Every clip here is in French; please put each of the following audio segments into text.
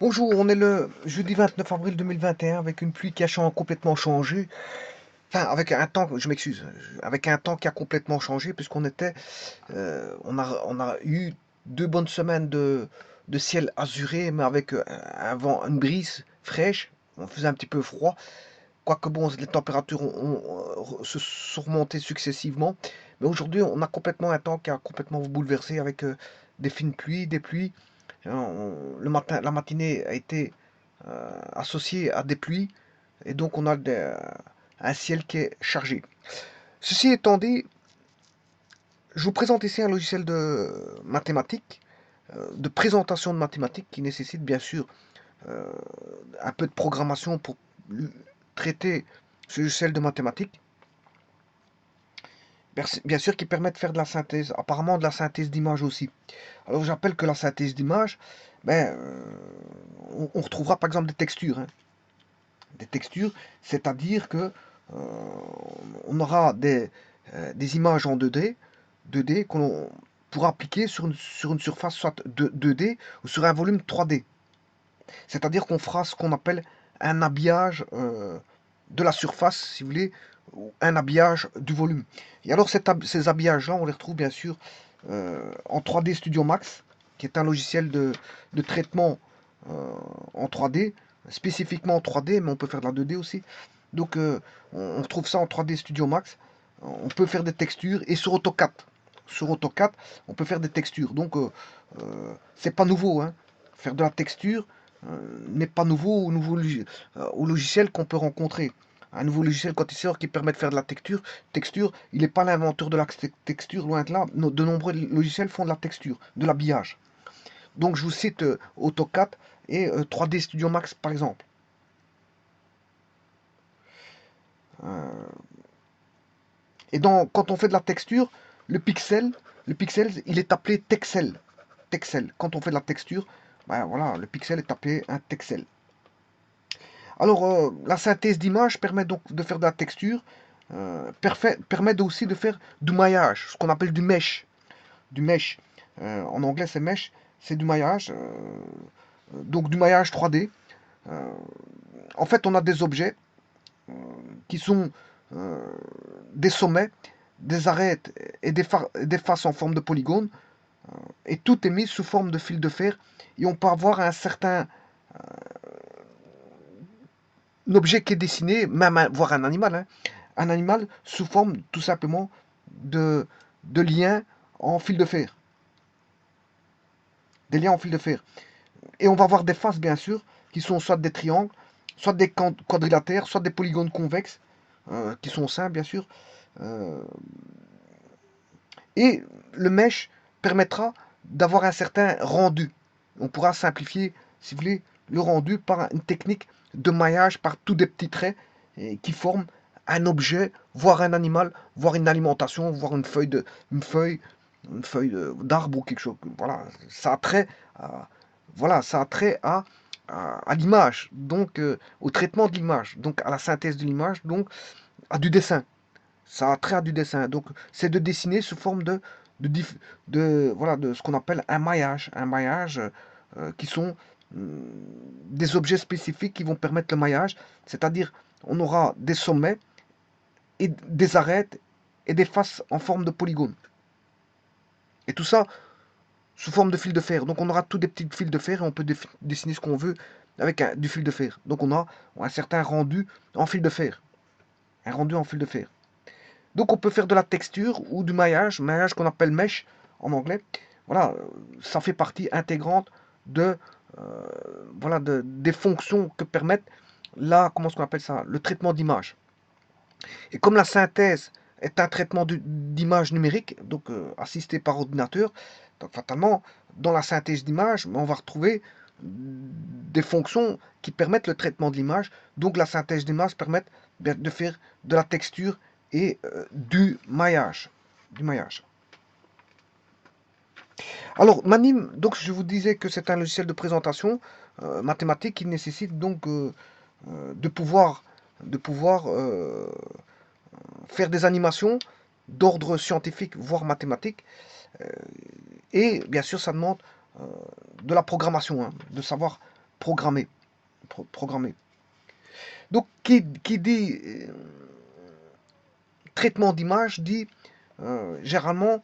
Bonjour, on est le jeudi 29 avril 2021 avec une pluie qui a complètement changé. Enfin, avec un temps, je m'excuse, avec un temps qui a complètement changé puisqu'on était, on a eu 2 bonnes semaines de ciel azuré, mais avec un vent, une brise fraîche. On faisait un petit peu froid. Quoique bon, les températures se sont remontées successivement. Mais aujourd'hui, on a complètement un temps qui a complètement bouleversé avec des fines pluies, des pluies. Le matin, la matinée a été associée à des pluies et donc on a un ciel qui est chargé. Ceci étant dit, je vous présente ici un logiciel de mathématiques, de présentation de mathématiques qui nécessite bien sûr euh, un peu de programmation pour traiter ce logiciel de mathématiques. Bien sûr, qui permet de faire de la synthèse, apparemment de la synthèse d'image aussi. Alors j'appelle que la synthèse d'image, ben, on retrouvera par exemple des textures, hein. Des textures, c'est-à-dire que on aura des images en 2D qu'on pourra appliquer sur une surface soit 2D ou sur un volume 3D. C'est-à-dire qu'on fera ce qu'on appelle un habillage de la surface, si vous voulez, ou un habillage du volume. Et alors ces habillages-là, on les retrouve bien sûr en 3D Studio Max, qui est un logiciel de traitement en 3D, spécifiquement en 3D, mais on peut faire de la 2D aussi. Donc on retrouve ça en 3D Studio Max. On peut faire des textures et sur AutoCAD. Sur AutoCAD, on peut faire des textures. Donc c'est pas nouveau, hein. Faire de la texture n'est pas nouveau au logiciel qu'on peut rencontrer. Un nouveau logiciel quand il sort qui permet de faire de la texture, il n'est pas l'inventeur de la texture, loin de là. De nombreux logiciels font de la texture, de l'habillage. Donc je vous cite AutoCAD et 3D Studio Max par exemple. Et quand on fait de la texture, le pixel, il est appelé texel. Texel. Quand on fait de la texture, ben voilà, le pixel est appelé un texel. Alors, la synthèse d'image permet donc de faire de la texture, permet aussi de faire du maillage, ce qu'on appelle du mesh. Du mesh. En anglais, c'est mesh, c'est du maillage. Donc, du maillage 3D. Euh, En fait, on a des objets qui sont euh, des sommets, des arêtes et des faces en forme de polygone. Et tout est mis sous forme de fil de fer. Et on peut avoir un objet qui est dessiné, même voire un animal, hein, un animal sous forme tout simplement de, de liens en fil de fer. Des liens en fil de fer. Et on va avoir des faces, bien sûr, qui sont soit des triangles, soit des quadrilatères, soit des polygones convexes, qui sont simples, bien sûr. Euh, et le mesh permettra d'avoir un certain rendu. On pourra simplifier, si vous voulez, le rendu par une technique de maillage par tous des petits traits qui forment un objet, voire un animal, voire une alimentation, voire une feuille d'arbre ou quelque chose. Voilà, ça a trait à, voilà, ça a trait à l'image, donc au traitement de l'image, donc à la synthèse de l'image, donc à du dessin. Ça a trait à du dessin. Donc, c'est de dessiner sous forme de, voilà, de ce qu'on appelle un maillage. Un maillage qui sont des objets spécifiques qui vont permettre le maillage. C'est-à-dire, on aura des sommets et des arêtes et des faces en forme de polygone. Et tout ça sous forme de fil de fer. Donc, on aura tous des petits fils de fer et on peut dessiner ce qu'on veut avec du fil de fer. Donc, on a un certain rendu en fil de fer. Un rendu en fil de fer. Donc on peut faire de la texture ou du maillage qu'on appelle mesh en anglais. Voilà, ça fait partie intégrante de, euh, voilà, des fonctions que permettent comment est-ce qu'on appelle ça, le traitement d'image. Et comme la synthèse est un traitement d'image numérique, donc assisté par ordinateur, donc fatalement, dans la synthèse d'image, on va retrouver des fonctions qui permettent le traitement de l'image. Donc la synthèse d'image permet de faire de la texture et du maillage. Du maillage. Alors, Manim, donc je vous disais que c'est un logiciel de présentation mathématique qui nécessite donc de pouvoir faire des animations d'ordre scientifique, voire mathématique. Euh, et bien sûr, ça demande euh, de la programmation, hein, de savoir programmé. Programmé. Donc, qui dit traitement d'image dit généralement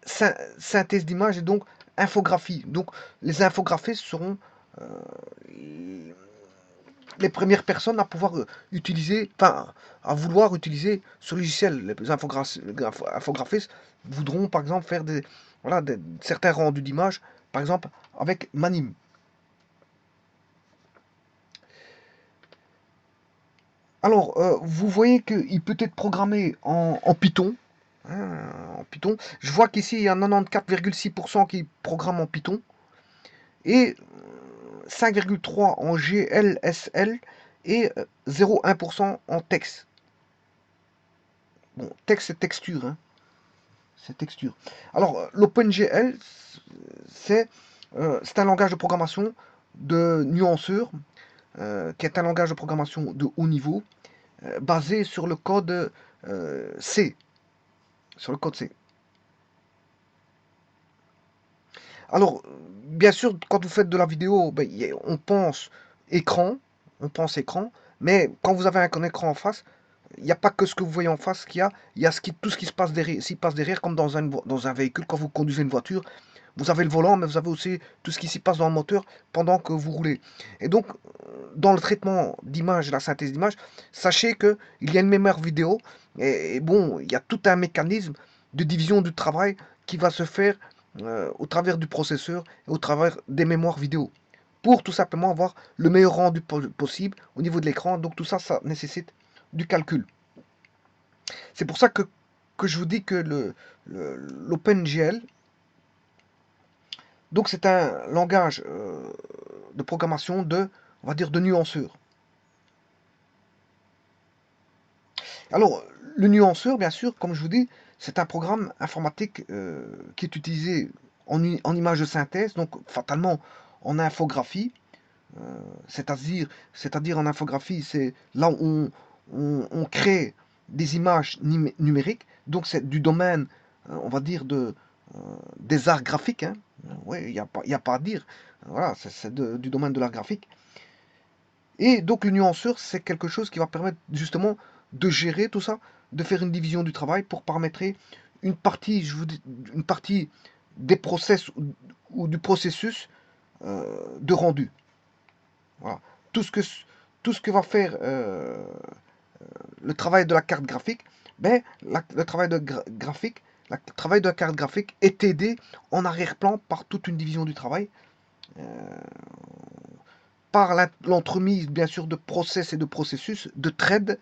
synthèse d'image et donc infographie. Donc, les infographistes seront les premières personnes à pouvoir utiliser, enfin, à vouloir utiliser ce logiciel. Les infographistes voudront, par exemple, faire voilà, certains rendus d'images, par exemple, avec Manim. Alors, vous voyez qu'il peut être programmé en Python. Hein, en Python. Je vois qu'ici, il y a 94,6% qui programment en Python. Et 5,3% en GLSL et 0,1% en texte. Bon, texte, c'est texture. Hein. C'est texture. Alors, l'OpenGL, c'est un langage de programmation de nuanceur, qui est un langage de programmation de haut niveau, basé sur le code C. Sur le code C. Alors, bien sûr, quand vous faites de la vidéo, ben, on pense écran, mais quand vous avez un écran en face, il n'y a pas que ce que vous voyez en face il y a tout ce qui se passe derrière, s'y passe derrière, comme dans un véhicule, quand vous conduisez une voiture, vous avez le volant, mais vous avez aussi tout ce qui s'y passe dans le moteur pendant que vous roulez. Et donc, dans le traitement d'image, la synthèse d'image, sachez qu'il y a une mémoire vidéo, et bon, il y a tout un mécanisme de division du travail qui va se faire au travers du processeur et au travers des mémoires vidéo pour tout simplement avoir le meilleur rendu possible au niveau de l'écran. Donc tout ça, ça nécessite du calcul. C'est pour ça que je vous dis que l'OpenGL, donc c'est un langage de programmation on va dire, de nuanceur. Alors, le nuanceur, bien sûr, comme je vous dis, c'est un programme informatique qui est utilisé en image de synthèse, donc fatalement en infographie, c'est-à-dire en infographie, c'est là où on crée des images numériques, donc c'est du domaine, on va dire, des arts graphiques. Hein. Oui, il y a pas à dire. Voilà, c'est du domaine de l'art graphique. Et donc le nuanceur, c'est quelque chose qui va permettre justement de gérer tout ça, de faire une division du travail pour paramétrer une partie, je vous dis, une partie des process ou du processus de rendu. Voilà. Tout ce que, tout ce que va faire le travail de la carte graphique, ben, le travail graphique, le travail de la carte graphique est aidé en arrière-plan par toute une division du travail, euh, par l'entremise bien sûr de process et de processus, de threads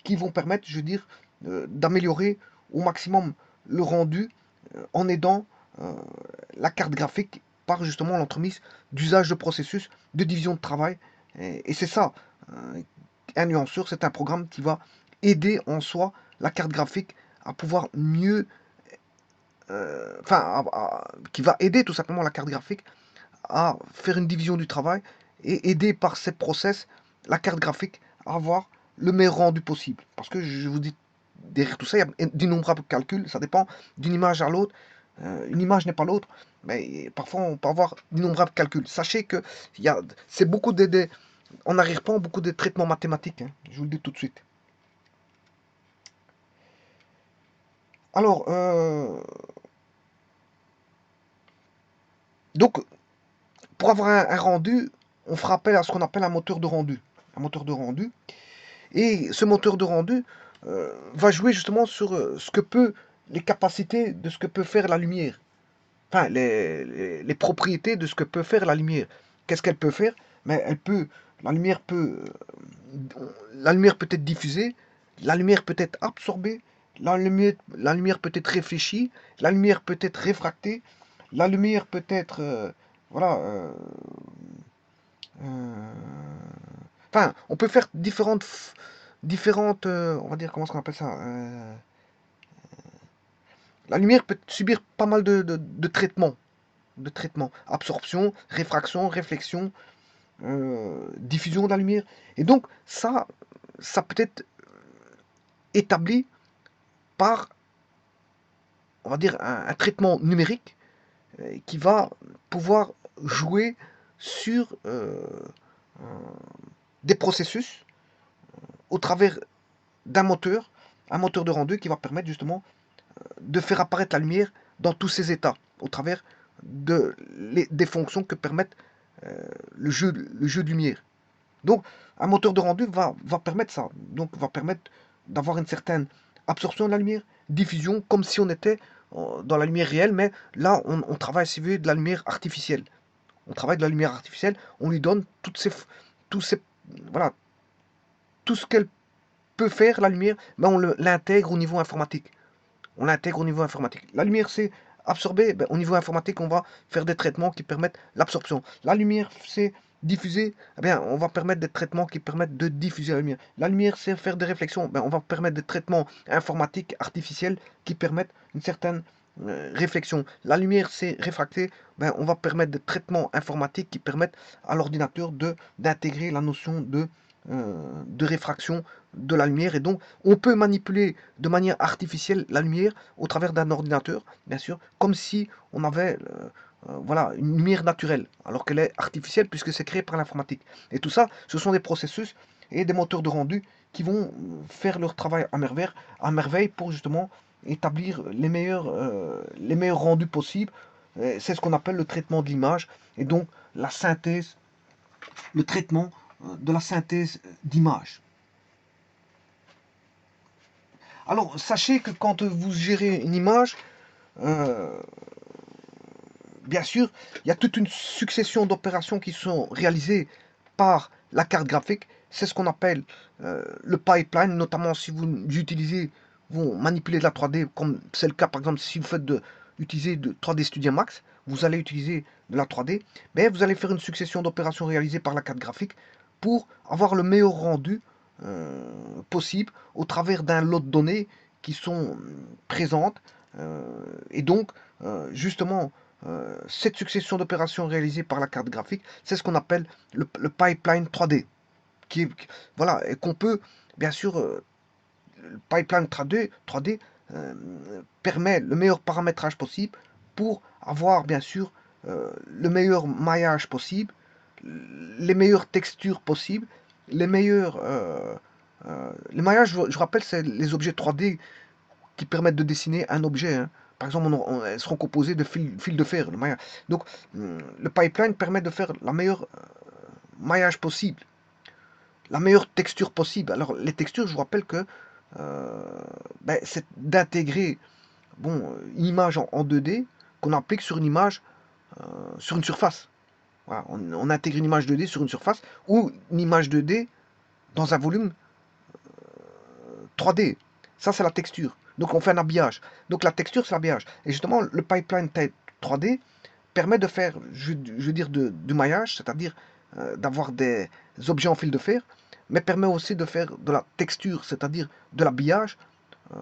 qui vont permettre, je veux dire, d'améliorer au maximum le rendu en aidant euh, la carte graphique par justement l'entremise d'usage de processus, de division de travail. Et c'est ça, un nuanceur, c'est un programme qui va aider en soi la carte graphique à pouvoir mieux, enfin, qui va aider tout simplement la carte graphique à faire une division du travail et aider par ces process la carte graphique à avoir le meilleur rendu possible. Parce que je vous dis, derrière tout ça, il y a d'innombrables calculs, ça dépend d'une image à l'autre. Une image n'est pas l'autre, mais parfois on peut avoir d'innombrables calculs. Sachez que c'est beaucoup en arrière-plan, beaucoup de traitements mathématiques, hein, je vous le dis tout de suite. Alors, donc, pour avoir un rendu, on fera appel à ce qu'on appelle un moteur de rendu. Un moteur de rendu. Et ce moteur de rendu va jouer justement sur les capacités de ce que peut faire la lumière. Enfin, les propriétés de ce que peut faire la lumière. Qu'est-ce qu'elle peut faire? Mais la lumière la lumière peut être diffusée, la lumière peut être absorbée, la lumière peut être réfléchie, la lumière peut être réfractée, la lumière peut être, voilà, euh, enfin, on peut faire on va dire, comment est-ce qu'on appelle ça? La lumière peut subir pas mal de traitements. De traitements. Absorption, réfraction, réflexion, diffusion de la lumière. Et donc, ça peut être établi par, on va dire, un traitement numérique qui va pouvoir jouer sur des processus au travers d'un moteur, un moteur de rendu qui va permettre justement de faire apparaître la lumière dans tous ses états, au travers des fonctions que permettent le jeu de lumière. Donc, un moteur de rendu va permettre ça. Donc, va permettre d'avoir une certaine absorption de la lumière, diffusion, comme si on était dans la lumière réelle, mais là, on travaille, si vous voulez, de la lumière artificielle. On travaille de la lumière artificielle, on lui donne tous ces, voilà, tout ce qu'elle peut faire, la lumière, mais on l'intègre au niveau informatique. On l'intègre au niveau informatique. La lumière, c'est absorbée. Ben, au niveau informatique, on va faire des traitements qui permettent l'absorption. La lumière, c'est diffuser. Eh bien, on va permettre des traitements qui permettent de diffuser la lumière. La lumière, c'est faire des réflexions. Ben, on va permettre des traitements informatiques, artificiels, qui permettent une certaine réflexion. La lumière, c'est réfracté. Ben, on va permettre des traitements informatiques qui permettent à l'ordinateur d'intégrer la notion de réfraction de la lumière. Et donc, on peut manipuler de manière artificielle la lumière au travers d'un ordinateur, bien sûr, comme si on avait voilà, une lumière naturelle, alors qu'elle est artificielle puisque c'est créé par l'informatique. Et tout ça, ce sont des processus et des moteurs de rendu qui vont faire leur travail à merveille pour justement établir les meilleurs rendus possibles. C'est ce qu'on appelle le traitement de l'image et donc la synthèse, le traitement de la synthèse d'image. Alors, sachez que quand vous gérez une image, euh, bien sûr, il y a toute une succession d'opérations qui sont réalisées par la carte graphique. C'est ce qu'on appelle le pipeline, notamment si vous utilisez, vous manipulez de la 3D, comme c'est le cas par exemple si vous faites utiliser de 3D Studio Max, vous allez utiliser de la 3D, mais vous allez faire une succession d'opérations réalisées par la carte graphique pour avoir le meilleur rendu possible au travers d'un lot de données qui sont présentes. euh, et donc, justement, cette succession d'opérations réalisées par la carte graphique, c'est ce qu'on appelle le pipeline 3D. Voilà, et qu'on peut, bien sûr, le pipeline 3D euh, permet le meilleur paramétrage possible pour avoir, bien sûr, le meilleur maillage possible, les meilleures textures possibles, les maillages, je rappelle, c'est les objets 3D qui permettent de dessiner un objet, hein. Par exemple, elles seront composées de fils de fer. Donc, le pipeline permet de faire la meilleure maillage possible, la meilleure texture possible. Alors, les textures, je vous rappelle que euh, ben, c'est d'intégrer bon, une image en 2D qu'on applique sur une image, sur une surface. Voilà, on intègre une image 2D sur une surface ou une image 2D dans un volume 3D. Ça, c'est la texture. Donc, on fait un habillage. Donc, la texture, c'est l'habillage. Et justement, le pipeline 3D permet de faire, je veux dire, du maillage, c'est-à-dire d'avoir des objets en fil de fer, mais permet aussi de faire de la texture, c'est-à-dire de l'habillage euh,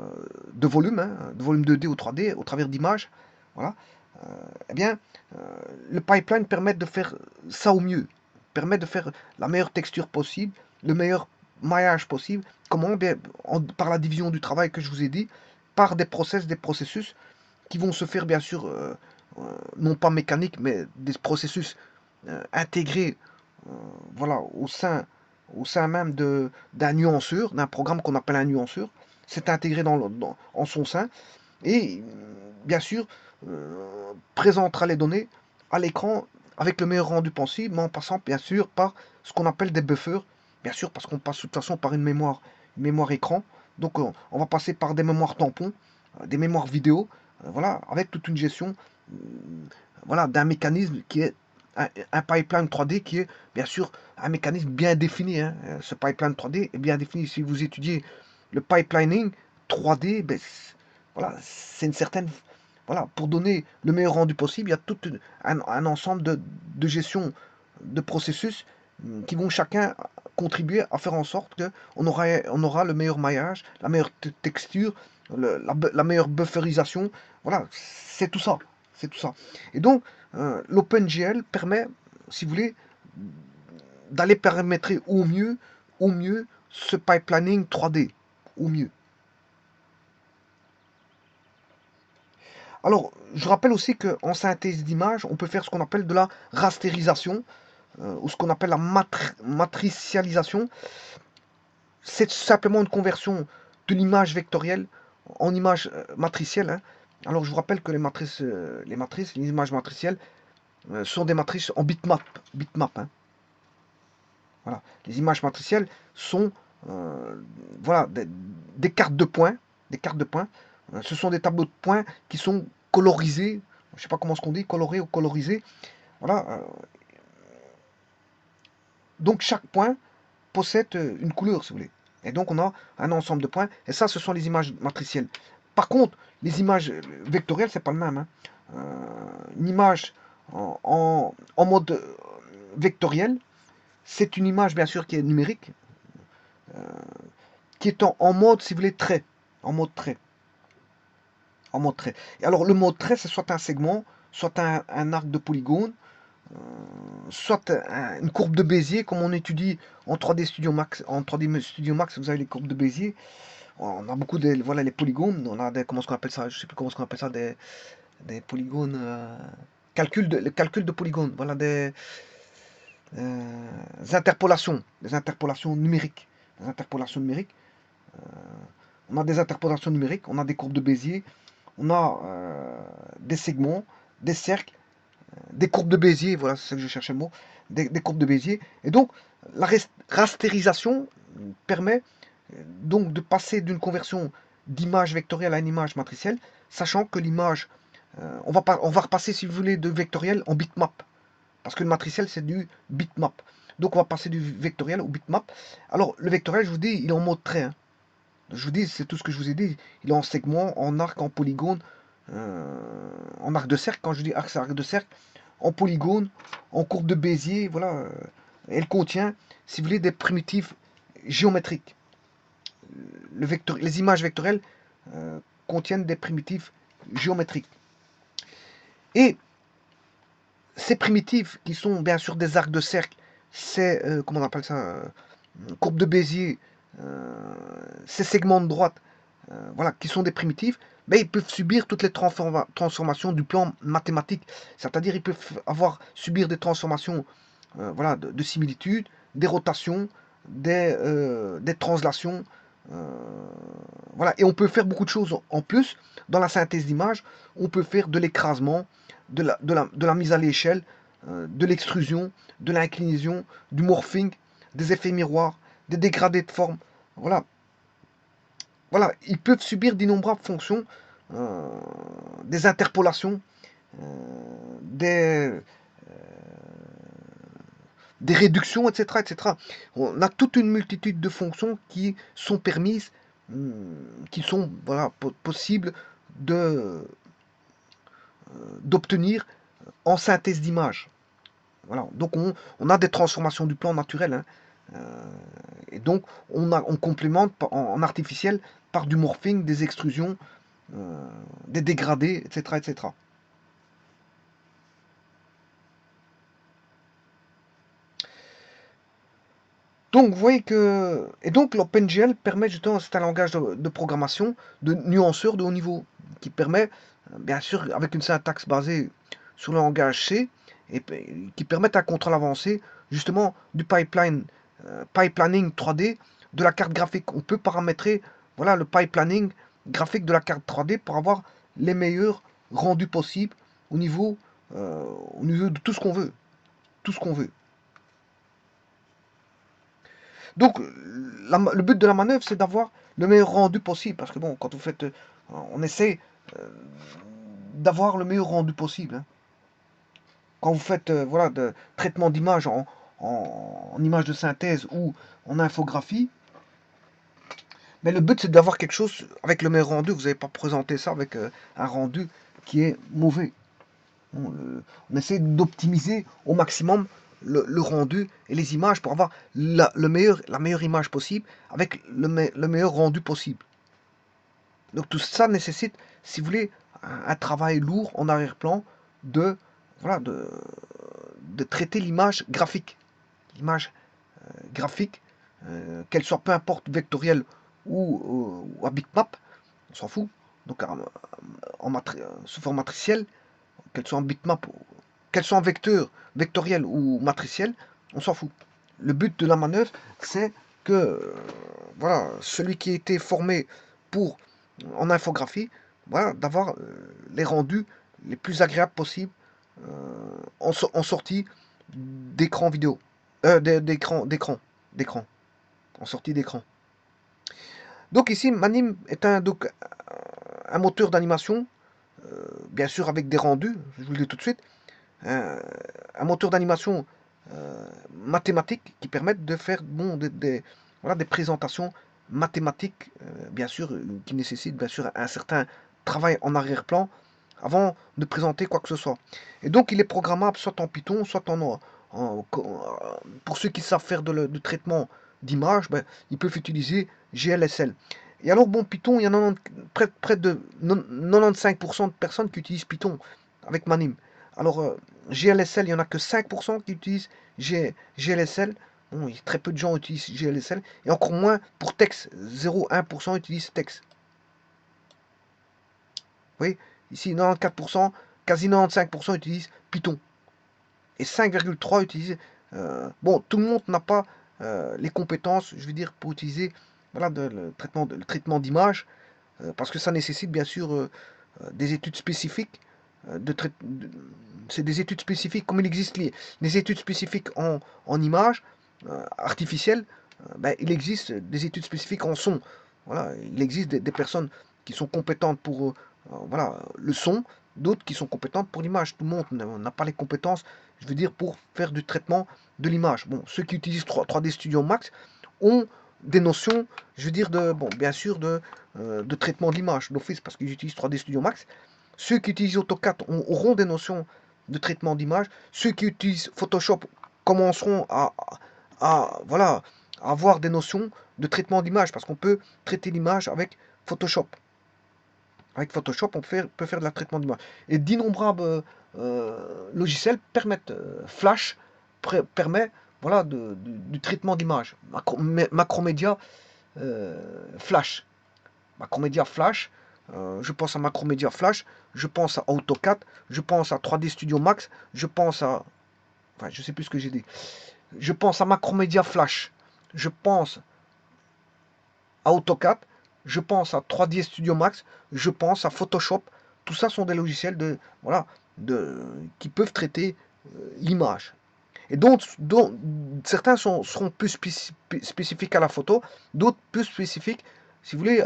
de volume 2D ou 3D, au travers d'images. Voilà. Eh bien, euh, le pipeline permet de faire ça au mieux, permet de faire la meilleure texture possible, le meilleur maillage possible. Comment? Bien, par la division du travail que je vous ai dit, par des processus qui vont se faire bien sûr, non pas mécaniques, mais des processus intégrés euh, voilà, au sein même d'un nuanceur, d'un programme qu'on appelle un nuanceur. C'est intégré en son sein et bien sûr présentera les données à l'écran avec le meilleur rendu possible, mais en passant bien sûr par ce qu'on appelle des buffers, bien sûr parce qu'on passe de toute façon par une mémoire écran, donc on va passer par des mémoires tampons, des mémoires vidéo, voilà, avec toute une gestion voilà, d'un mécanisme qui est un pipeline 3D qui est bien sûr un mécanisme bien défini, hein. Ce pipeline 3D est bien défini. Si vous étudiez le pipelining 3D, ben, voilà, c'est une certaine. Voilà, pour donner le meilleur rendu possible, il y a tout un ensemble de gestion de processus qui vont chacun contribuer à faire en sorte on aura le meilleur maillage, la meilleure texture, la meilleure bufferisation. Voilà, c'est tout ça. C'est tout ça. Et donc, l'OpenGL permet, si vous voulez, d'aller paramétrer au mieux ce pipelining 3D. Au mieux. Alors, je rappelle aussi qu'en synthèse d'image, on peut faire ce qu'on appelle de la rasterisation. ou ce qu'on appelle la matricialisation, c'est simplement une conversion de l'image vectorielle en image matricielle, hein. Alors je vous rappelle que les images matricielles sont des matrices en bitmap. Hein. Voilà. Les images matricielles sont voilà, des cartes de points. Des cartes de points. Ce sont des tableaux de points qui sont colorisés. Je ne sais pas comment ce qu'on dit, colorés ou colorisés. Voilà. Donc chaque point possède une couleur, si vous voulez. Et donc on a un ensemble de points. Et ça, ce sont les images matricielles. Par contre, les images vectorielles, c'est pas le même, hein. Une image en mode vectoriel, c'est une image, bien sûr, qui est numérique, qui est en mode, si vous voulez, trait. En mode trait. En mode trait. Et alors, le mode trait, c'est soit un segment, soit un arc de polygone, soit une courbe de Bézier, comme on étudie en 3D Studio Max. En 3D Studio Max, vous avez les courbes de Bézier. On a beaucoup de, voilà, les polygones. On a des, comment est-ce qu'on appelle ça? Je sais plus comment est-ce qu'on appelle ça, des polygones. Le calcul de polygones. Voilà, interpolations. Des interpolations numériques. Des interpolations numériques. On a des interpolations numériques, on a des courbes de Bézier, on a des segments, des cercles, des courbes de Bézier, voilà, c'est ce que je cherchais le mot, des courbes de Bézier. Et donc, la rasterisation permet donc de passer d'une conversion d'image vectorielle à une image matricielle, sachant que l'image, on va repasser, si vous voulez, de vectoriel en bitmap. Parce que le matriciel, c'est du bitmap. Donc, on va passer du vectoriel au bitmap. Alors, le vectoriel, je vous dis, il est en mode trait, hein. Je vous dis, c'est tout ce que je vous ai dit. Il est en segment, en arc, en polygone, en arc de cercle. Quand je dis arc, c'est arc de cercle. En polygone, en courbe de Bézier. Voilà. Elle contient, si vous voulez, des primitives géométriques. Les images vectorielles contiennent des primitives géométriques. Et ces primitives, qui sont bien sûr des arcs de cercle, c'est, comment on appelle ça, courbe de Bézier, ces segments de droite, voilà, qui sont des primitives, mais ils peuvent subir toutes les transformations du plan mathématique. C'est-à-dire ils peuvent subir des transformations voilà, de similitude, des rotations, des translations. Voilà. Et on peut faire beaucoup de choses en plus. Dans la synthèse d'image, on peut faire de l'écrasement, de la mise à l'échelle, de l'extrusion, de l'inclinaison, du morphing, des effets miroirs, des dégradés de forme. Voilà. Voilà, ils peuvent subir d'innombrables fonctions, euh, des interpolations, euh, des, des réductions, etc., etc. On a toute une multitude de fonctions qui sont permises, qui sont voilà, possibles d'obtenir en synthèse d'image. Voilà. Donc on a des transformations du plan naturel, hein. Et donc on complémente en artificiel par du morphing, des extrusions, des dégradés, etc., etc. Donc vous voyez que... Et donc l'OpenGL permet justement, c'est un langage de programmation, de nuanceur de haut niveau, qui permet, bien sûr, avec une syntaxe basée sur le langage C, et qui permet un contrôle avancé, justement, du pipelining 3D de la carte graphique. On peut paramétrer, voilà, le pipelining graphique de la carte 3D pour avoir les meilleurs rendus possibles au niveau, au niveau de tout ce qu'on veut. Tout ce qu'on veut. Donc, le but de la manœuvre, c'est d'avoir le meilleur rendu possible. Parce que bon, quand vous faites... on essaie euh, d'avoir le meilleur rendu possible, hein. Quand vous faites voilà, de traitement d'image en image de synthèse ou en infographie, mais le but c'est d'avoir quelque chose avec le meilleur rendu. Vous n'allez pas présenter ça avec un rendu qui est mauvais. On essaie d'optimiser au maximum le rendu et les images pour avoir la meilleure image possible avec le meilleur rendu possible. Donc tout ça nécessite, si vous voulez, un travail lourd en arrière-plan de, voilà, de traiter l'image graphique. L'image graphique, qu'elle soit peu importe vectorielle ou à bitmap, on s'en fout. Donc sous forme matricielle, qu'elle soit en bitmap, qu'elle soit en vectoriel ou matriciel, On s'en fout. Le but de la manœuvre, c'est que voilà, celui qui a été formé pour en infographie, voilà, d'avoir les rendus les plus agréables possibles en sortie d'écran vidéo, d'écran, en sortie d'écran. Donc ici, Manim est un moteur d'animation, bien sûr avec des rendus, je vous le dis tout de suite, un, un moteur d'animation mathématique qui permettent de faire bon, voilà, des présentations mathématiques, bien sûr, qui nécessitent bien sûr un certain travail en arrière-plan avant de présenter quoi que ce soit. Et donc il est programmable soit en Python, soit pour ceux qui savent faire du traitement d'image, ben, ils peuvent utiliser GLSL. Et alors bon, Python, il y en a près de 95% de personnes qui utilisent Python avec Manim. Alors GLSL, il n'y en a que 5% qui utilisent GLSL. Bon, très peu de gens utilisent GLSL. Et encore moins pour texte. 0,1% utilisent texte. Vous voyez, ici 94%, quasi 95% utilisent Python. Et 5,3% utilisent... bon, tout le monde n'a pas les compétences, je veux dire, pour utiliser voilà, le traitement d'image. Parce que ça nécessite bien sûr des études spécifiques. C'est des études spécifiques, comme il existe les études spécifiques en images artificielles, ben, il existe des études spécifiques en son. Voilà, il existe des personnes qui sont compétentes pour voilà, le son, d'autres qui sont compétentes pour l'image. Tout le monde n'a pas les compétences, je veux dire, pour faire du traitement de l'image. Bon, ceux qui utilisent 3D Studio Max ont des notions, je veux dire, bon, bien sûr, de traitement de l'image d'office, parce qu'ils utilisent 3D Studio Max. Ceux qui utilisent AutoCAD auront des notions de traitement d'image. Ceux qui utilisent Photoshop commenceront voilà, à avoir des notions de traitement d'image, parce qu'on peut traiter l'image avec Photoshop. Avec Photoshop, on peut faire de la traitement d'image. Et d'innombrables logiciels permettent, Flash permet voilà, du traitement d'image. Macromedia Flash. Macromedia Flash, je pense à Macromedia Flash, je pense à AutoCAD, je pense à 3D Studio Max, je pense à... Enfin, je sais plus ce que j'ai dit. Je pense à Macromedia Flash, je pense à AutoCAD, je pense à 3D Studio Max, je pense à Photoshop. Tout ça sont des logiciels voilà, qui peuvent traiter l'image. Et donc, certains seront plus spécifiques à la photo, d'autres plus spécifiques, si vous voulez,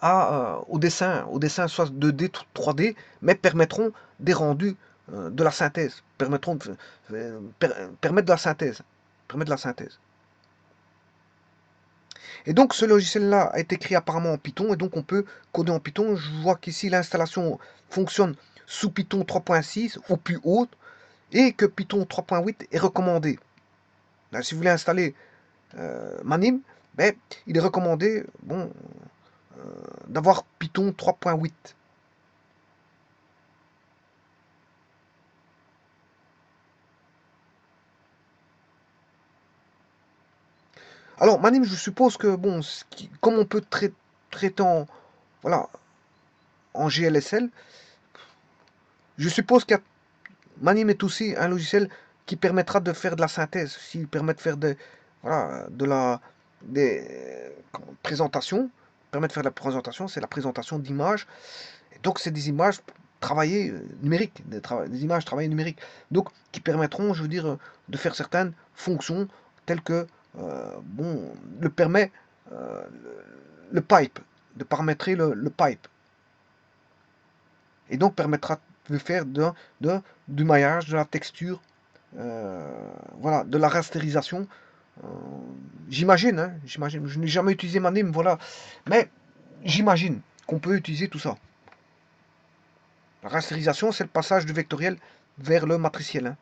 au dessin soit 2D, 3D, mais permettront des rendus de la synthèse, permettre de la synthèse, permettre de la synthèse. Et donc ce logiciel-là a été créé apparemment en Python, et donc on peut coder en Python. Je vois qu'ici l'installation fonctionne sous Python 3.6 ou plus haute, et que Python 3.8 est recommandé. Là, si vous voulez installer Manim, ben, il est recommandé bon, d'avoir Python 3.8. Alors, Manim, je suppose que, bon, comme on peut traiter voilà, en GLSL, je suppose que Manim est aussi un logiciel qui permettra de faire de la synthèse, s'il permet de faire voilà, des présentations, permet de faire de la présentation, c'est la présentation d'images. Et donc, c'est des images travaillées numériques, des images travaillées numériques, donc qui permettront, je veux dire, de faire certaines fonctions telles que, bon, le permet euh, le pipe, de paramétrer le pipe, et donc permettra de faire du maillage, de la texture, voilà, de la rasterisation. Euh, j'imagine, hein, j'imagine, je n'ai jamais utilisé Manim, voilà, mais j'imagine qu'on peut utiliser tout ça. La rasterisation, c'est le passage du vectoriel vers le matriciel, hein.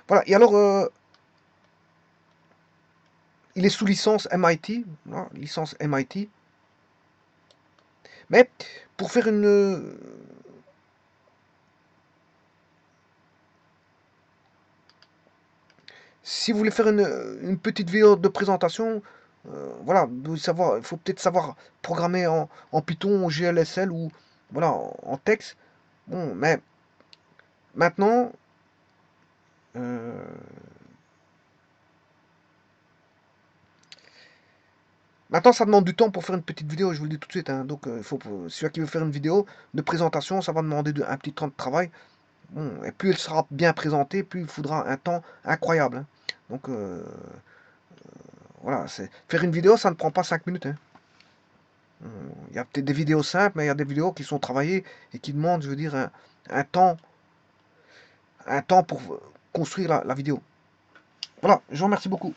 Voilà, et alors, il est sous licence MIT, voilà, licence MIT, mais pour faire si vous voulez faire une petite vidéo de présentation, voilà, il faut peut-être savoir programmer en Python, en GLSL ou voilà, en texte. Bon, mais maintenant, Euh, Maintenant, ça demande du temps pour faire une petite vidéo, je vous le dis tout de suite, hein. Donc, celui qui veut faire une vidéo de présentation, ça va demander un petit temps de travail. Bon, et plus elle sera bien présentée, plus il faudra un temps incroyable, hein. Donc, voilà, faire une vidéo, ça ne prend pas 5 minutes, hein. Il y a peut-être des vidéos simples, mais il y a des vidéos qui sont travaillées et qui demandent, je veux dire, un temps, un temps pour construire la vidéo. Voilà, je vous remercie beaucoup.